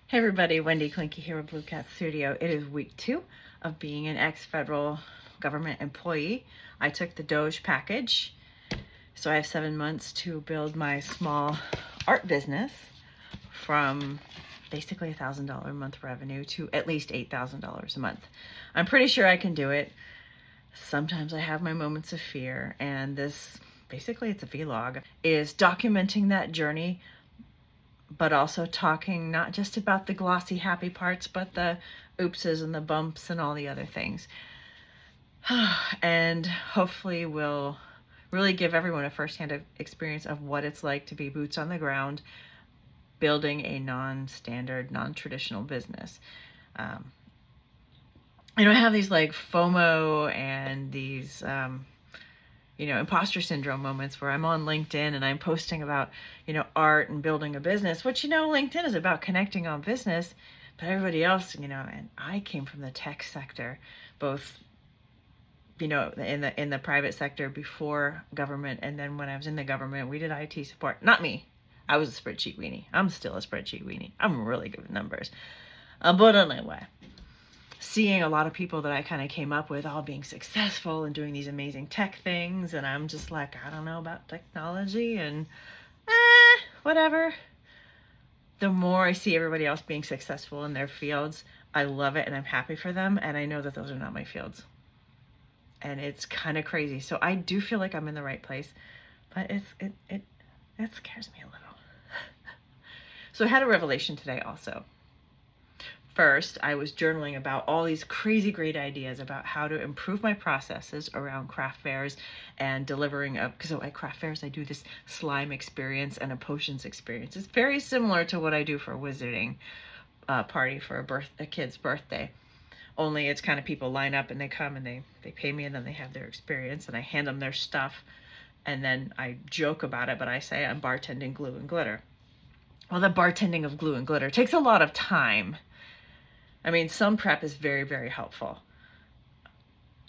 Hey everybody, Wendy Klinke here with Blue Cat Studio. It is week 2 of being an ex-federal government employee. I took the Doge package, so I have 7 months to build my small art business from basically $1,000 a month revenue to at least $8,000 a month. I'm pretty sure I can do it. Sometimes I have my moments of fear, and this, basically it's a vlog, is documenting that journey, but also talking not just about the glossy happy parts, but the oopses and the bumps and all the other things. And hopefully we'll really give everyone a firsthand experience of what it's like to be boots on the ground, building a non-standard, non-traditional business. I have these like FOMO and these imposter syndrome moments where I'm on LinkedIn and I'm posting about, art and building a business, which, LinkedIn is about connecting on business, but everybody else, and I came from the tech sector, both, in the private sector before government. And then when I was in the government, we did IT support. Not me. I was a spreadsheet weenie. I'm still a spreadsheet weenie. I'm really good with numbers. But anyway, seeing a lot of people that I kind of came up with all being successful and doing these amazing tech things, and I'm just like, I don't know about technology and whatever. The more I see everybody else being successful in their fields, I love it and I'm happy for them, and I know that those are not my fields. And it's kind of crazy. So I do feel like I'm in the right place, but it scares me a little. So I had a revelation today also. First, I was journaling about all these crazy great ideas about how to improve my processes around craft fairs and delivering because at craft fairs I do this slime experience and a potions experience. It's very similar to what I do for a wizarding party for a kid's birthday. Only it's kind of people line up and they come and they pay me, and then they have their experience and I hand them their stuff, and then I joke about it, but I say I'm bartending glue and glitter. Well, the bartending of glue and glitter takes a lot of time. I mean, some prep is very, very helpful.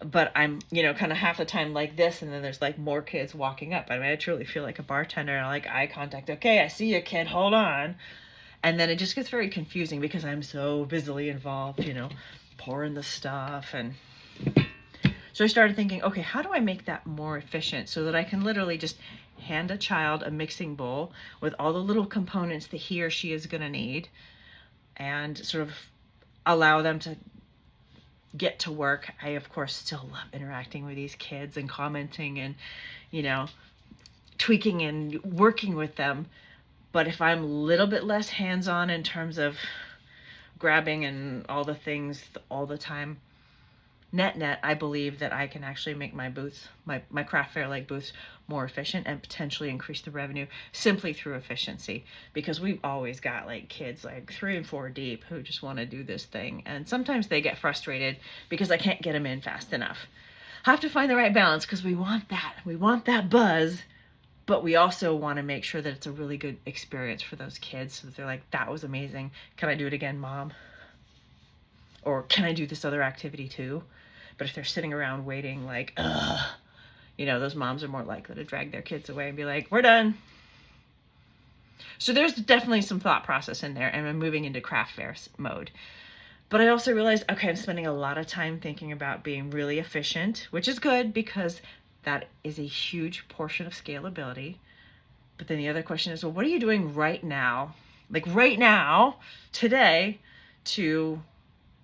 But I'm, kind of half the time like this, and then there's like more kids walking up. I mean, I truly feel like a bartender, and I like eye contact. Okay, I see you, kid, hold on. And then it just gets very confusing because I'm so busily involved, pouring the stuff. And so I started thinking, okay, how do I make that more efficient so that I can literally just hand a child a mixing bowl with all the little components that he or she is going to need, and sort of allow them to get to work. I, of course, still love interacting with these kids and commenting and, tweaking and working with them. But if I'm a little bit less hands-on in terms of grabbing and all the things all the time, net, I believe that I can actually make my booths, my craft fair like booths, more efficient and potentially increase the revenue simply through efficiency. Because we've always got like kids like 3 and 4 deep who just want to do this thing, and sometimes they get frustrated because I can't get them in fast enough. I have to find the right balance because we want that buzz, but we also want to make sure that it's a really good experience for those kids, so that they're like, that was amazing, can I do it again, mom? Or can I do this other activity too? But if they're sitting around waiting like, those moms are more likely to drag their kids away and be like, we're done. So there's definitely some thought process in there, and I'm moving into craft fair mode. But I also realized, okay, I'm spending a lot of time thinking about being really efficient, which is good because that is a huge portion of scalability. But then the other question is, well, what are you doing right now, today, to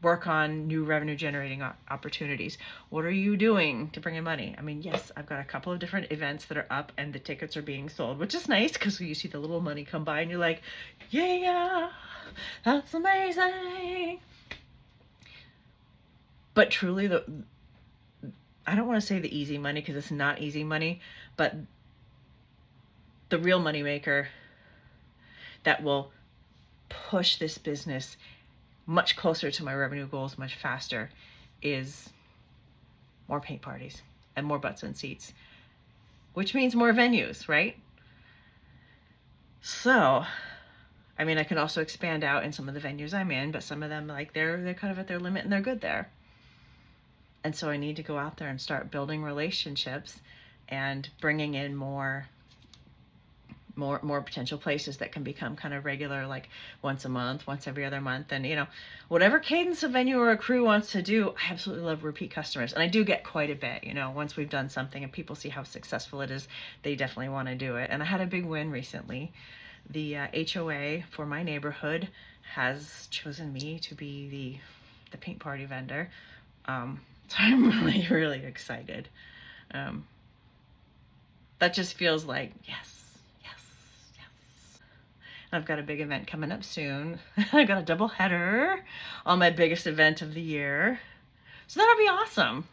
work on new revenue generating opportunities? What are you doing to bring in money? I mean, yes, I've got a couple of different events that are up and the tickets are being sold, which is nice because you see the little money come by and you're like, yeah, that's amazing. But truly, I don't want to say the easy money because it's not easy money, but the real money maker that will push this business much closer to my revenue goals much faster is more paint parties and more butts and seats, which means more venues, right? So, I mean, I can also expand out in some of the venues I'm in, but some of them, like, they're kind of at their limit and they're good there. And so I need to go out there and start building relationships and bringing in more more potential places that can become kind of regular, like once a month, once every other month. And, whatever cadence a venue or a crew wants to do, I absolutely love repeat customers. And I do get quite a bit, once we've done something and people see how successful it is, they definitely want to do it. And I had a big win recently. The HOA for my neighborhood has chosen me to be the paint party vendor. So I'm really, really excited. That just feels like, yes, yes, yes. I've got a big event coming up soon. I've got a double header on my biggest event of the year. So that'll be awesome.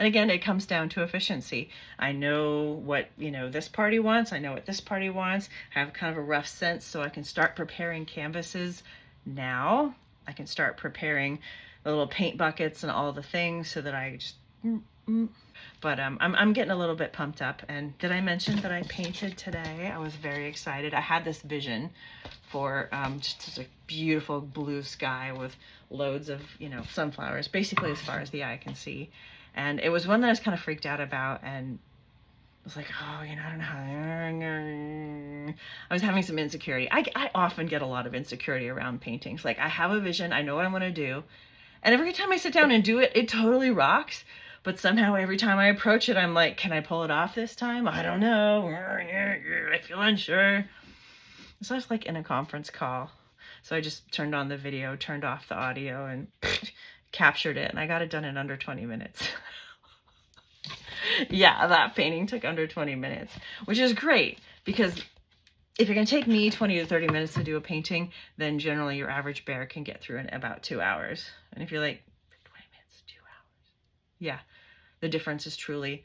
And again, it comes down to efficiency. I know what, this party wants. I know what this party wants. I have kind of a rough sense, so I can start preparing canvases now. I can start preparing the little paint buckets and all the things so that I just... But I'm getting a little bit pumped up. And did I mention that I painted today? I was very excited. I had this vision for just a beautiful blue sky with loads of, sunflowers, basically as far as the eye can see. And it was one that I was kind of freaked out about, and I was like, oh, I don't know how. I was having some insecurity. I often get a lot of insecurity around paintings. Like, I have a vision, I know what I want to do, and every time I sit down and do it, it totally rocks. But somehow every time I approach it, I'm like, can I pull it off this time? I don't know. I feel unsure. So I was like in a conference call. So I just turned on the video, turned off the audio, and captured it. And I got it done in under 20 minutes. Yeah, that painting took under 20 minutes, which is great, because if you're going to take me 20 to 30 minutes to do a painting, then generally your average bear can get through in about 2 hours. And if you're like, 20 minutes, 2 hours. Yeah, the difference is truly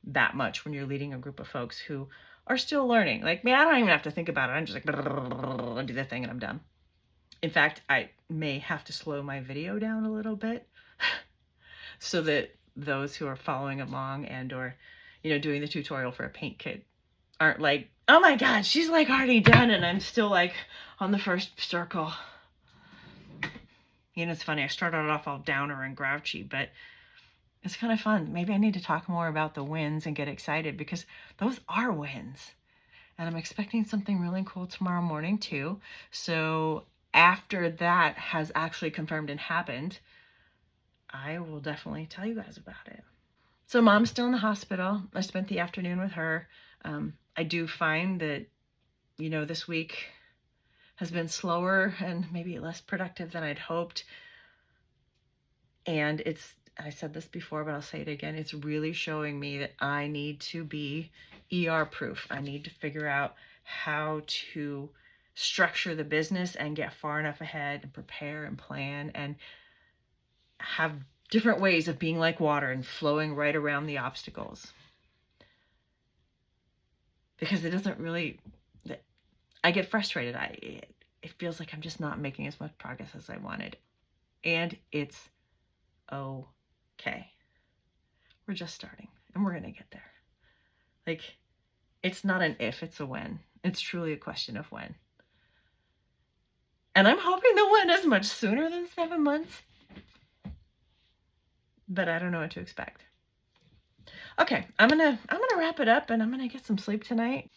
that much when you're leading a group of folks who are still learning. Like me, I don't even have to think about it. I'm just like, do the thing and I'm done. In fact, I may have to slow my video down a little bit so that those who are following along and or, doing the tutorial for a paint kit aren't like, oh my God, she's like already done and I'm still like on the first circle. It's funny, I started off all downer and grouchy, but it's kind of fun. Maybe I need to talk more about the wins and get excited, because those are wins. And I'm expecting something really cool tomorrow morning too. So after that has actually confirmed and happened, I will definitely tell you guys about it. So Mom's still in the hospital. I spent the afternoon with her. I do find that, this week has been slower and maybe less productive than I'd hoped. And I said this before, but I'll say it again. It's really showing me that I need to be ER proof. I need to figure out how to structure the business and get far enough ahead and prepare and plan and have different ways of being like water and flowing right around the obstacles. Because it doesn't really, I get frustrated. It feels like I'm just not making as much progress as I wanted. And it's okay. We're just starting and we're going to get there. Like, it's not an if, it's a when. It's truly a question of when. And I'm hoping the when is much sooner than 7 months. But I don't know what to expect. Okay, I'm gonna wrap it up and I'm gonna get some sleep tonight.